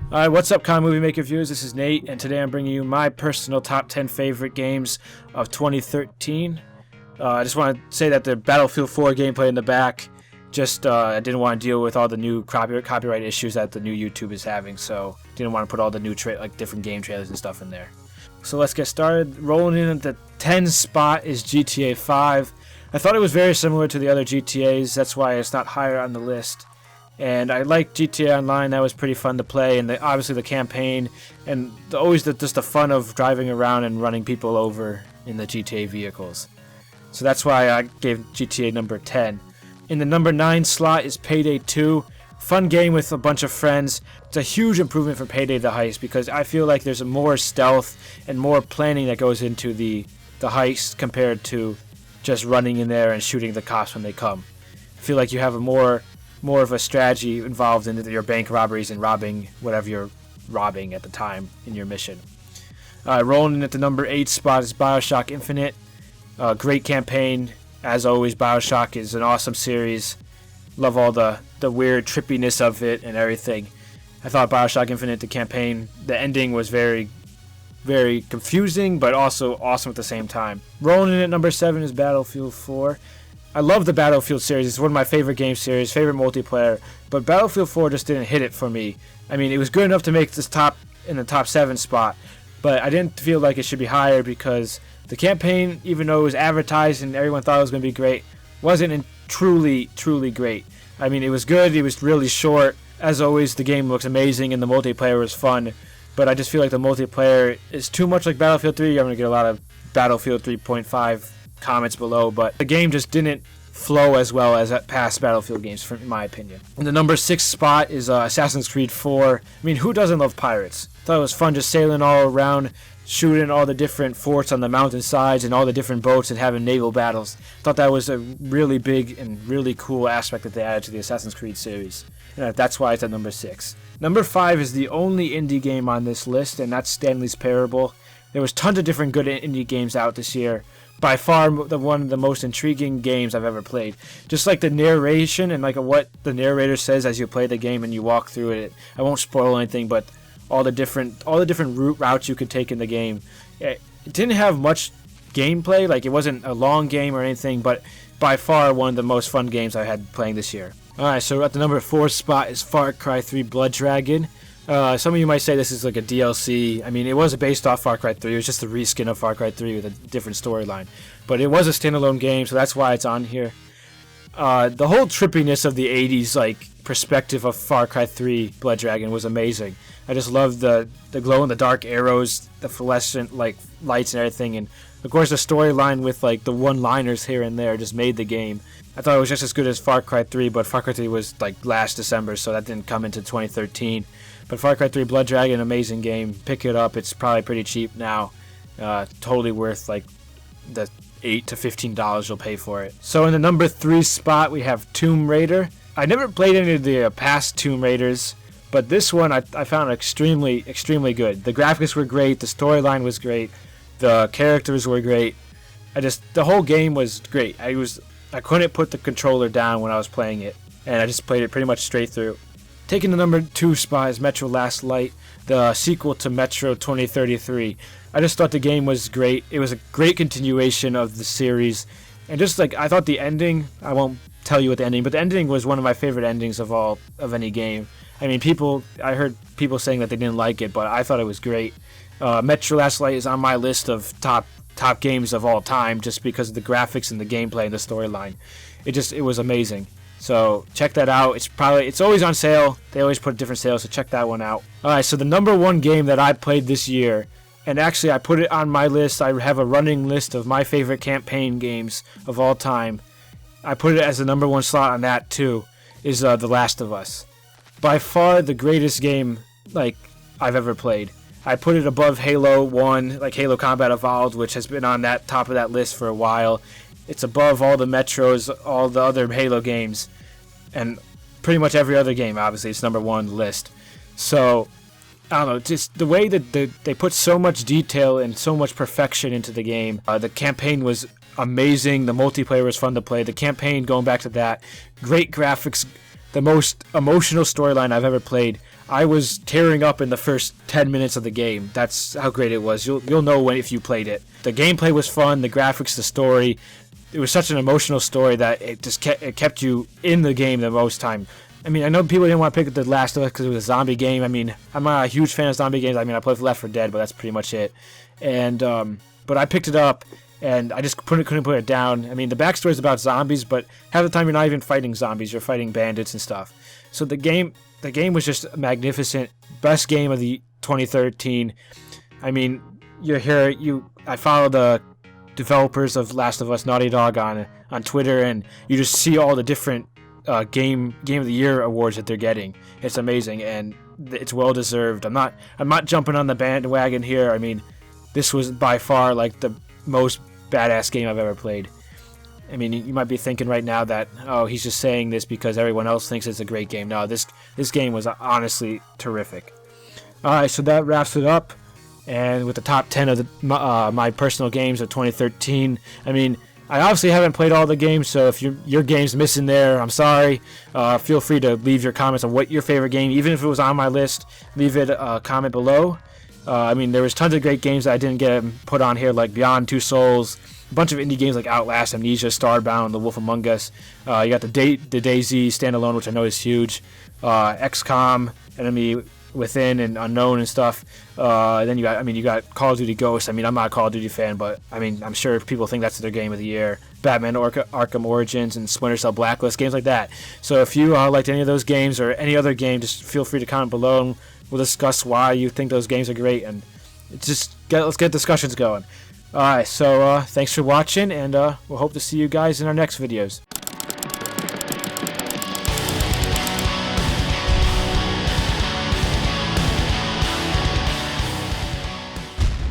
Alright, what's up, ConnMovieMaker viewers? This is Nate, and today I'm bringing you my personal top 10 favorite games of 2013. I just want to say that the Battlefield 4 gameplay in the back, I didn't want to deal with all the new copyright issues that the new YouTube is having, so didn't want to put all the new different game trailers and stuff in there. So let's get started. Rolling in at the 10 spot is GTA 5. I thought it was very similar to the other GTAs, that's why it's not higher on the list. And I liked GTA Online. That was pretty fun to play, and obviously the campaign, and just the fun of driving around and running people over in the GTA vehicles. So that's why I gave GTA number 10. In the number 9 slot is Payday 2. Fun game with a bunch of friends. It's a huge improvement from Payday the Heist because I feel like there's more stealth and more planning that goes into the heist compared to just running in there and shooting the cops when they come. I feel like you have more of a strategy involved in your bank robberies and robbing whatever you're robbing at the time in your mission. Rolling in at the number 8 spot is BioShock Infinite. Great campaign. As always, BioShock is an awesome series. Love all the weird trippiness of it and everything. I thought BioShock Infinite, the campaign, the ending was very, very confusing, but also awesome at the same time. Rolling in at number 7 is Battlefield 4. I love the Battlefield series. It's one of my favorite game series, favorite multiplayer. But Battlefield 4 just didn't hit it for me. I mean, it was good enough to make this in the top 7 spot, but I didn't feel like it should be higher because the campaign, even though it was advertised and everyone thought it was going to be great, wasn't truly great. I mean, it was good. It was really short. As always, the game looks amazing and the multiplayer was fun. But I just feel like the multiplayer is too much like Battlefield 3. I'm going to get a lot of Battlefield 3.5 comments below, but the game just didn't flow as well as past Battlefield games, in my opinion. In the number 6 spot is Assassin's Creed 4. I mean, who doesn't love pirates? Thought it was fun just sailing all around, shooting all the different forts on the mountainsides and all the different boats and having naval battles. Thought that was a really big and really cool aspect that they added to the Assassin's Creed series. And that's why it's at number 6. Number 5 is the only indie game on this list, and that's Stanley's Parable. There was tons of different good indie games out this year. By far one of the most intriguing games I've ever played. Just like the narration and like what the narrator says as you play the game and you walk through it. I won't spoil anything, but all the different routes you could take in the game. It didn't have much gameplay, like it wasn't a long game or anything, but by far one of the most fun games I had playing this year. Alright, so at the number 4 spot is Far Cry 3 Blood Dragon. Some of you might say this is like a DLC. I mean, it was based off Far Cry 3. It was just a reskin of Far Cry 3 with a different storyline. But it was a standalone game, so that's why it's on here. The whole trippiness of the 80s perspective of Far Cry 3 Blood Dragon was amazing. I just loved the glow-in-the-dark arrows, the fluorescent lights and everything. And, of course, the storyline with the one-liners here and there just made the game. I thought it was just as good as Far Cry 3, but Far Cry 3 was last December, so that didn't come into 2013. But Far Cry 3 Blood Dragon, amazing game. Pick it up. It's probably pretty cheap now. Totally worth the $8 to $15 you'll pay for it. So in the number 3 spot, we have Tomb Raider. I never played any of the past Tomb Raiders, but this one I found extremely good. The graphics were great. The storyline was great. The characters were great. The whole game was great. I couldn't put the controller down when I was playing it, and I just played it pretty much straight through. Taking the number 2 spot is Metro Last Light, the sequel to Metro 2033. I just thought the game was great. It was a great continuation of the series. And I thought the ending, I won't tell you what the ending, but the ending was one of my favorite endings of any game. I mean, I heard people saying that they didn't like it, but I thought it was great. Metro Last Light is on my list of top games of all time just because of the graphics and the gameplay and the storyline. It was amazing. So check that out. It's always on sale. They always put different sales, so check that one out. Alright, so the number 1 game that I played this year, and actually I put it on my list. I have a running list of my favorite campaign games of all time. I put it as the number 1 slot on that too, is The Last of Us. By far the greatest game I've ever played. I put it above Halo 1, Halo Combat Evolved, which has been on that top of that list for a while. It's above all the Metros, all the other Halo games, and pretty much every other game, obviously. It's number 1 on the list. So, I don't know, just the way that they put so much detail and so much perfection into the game. The campaign was amazing. The multiplayer was fun to play. The campaign, going back to that, great graphics. the most emotional storyline I've ever played. I was tearing up in the first 10 minutes of the game. That's how great it was. You'll know if you played it. The gameplay was fun, the graphics, the story. It was such an emotional story that it just kept you in the game the most time. I mean, I know people didn't want to pick up The Last of Us because it was a zombie game. I mean, I'm not a huge fan of zombie games. I mean, I played Left 4 Dead, but that's pretty much it. And but I picked it up, and I just couldn't put it down. I mean, the backstory is about zombies, but half the time you're not even fighting zombies. You're fighting bandits and stuff. So the game was just magnificent. Best game of the 2013. I mean, you're here. I follow the developers of Last of Us, Naughty Dog, on Twitter, and you just see all the different game of the year awards that they're getting. It's amazing, and it's well deserved. I'm not jumping on the bandwagon here. I mean, this was by far like the most badass game I've ever played. I mean, you might be thinking right now that, oh, he's just saying this because everyone else thinks it's a great game. No, this game was honestly terrific. All right, so that wraps it up. And with the top 10 of my personal games of 2013, I mean, I obviously haven't played all the games, so if your game's missing there, I'm sorry. Feel free to leave your comments on what your favorite game, even if it was on my list, leave it a comment below. I mean, there was tons of great games that I didn't get put on here, like Beyond Two Souls, a bunch of indie games like Outlast, Amnesia, Starbound, The Wolf Among Us. You got the DayZ standalone, which I know is huge. XCOM, Enemy Within, and Unknown and stuff. Then you got Call of Duty Ghosts. I mean, I'm not a Call of Duty fan, but I mean, I'm sure people think that's their game of the year. Batman Arkham Origins and Splinter Cell Blacklist, games like that. So if you liked any of those games or any other game, just feel free to comment below, and we'll discuss why you think those games are great, and let's get discussions going. Alright, so thanks for watching, and we'll hope to see you guys in our next videos.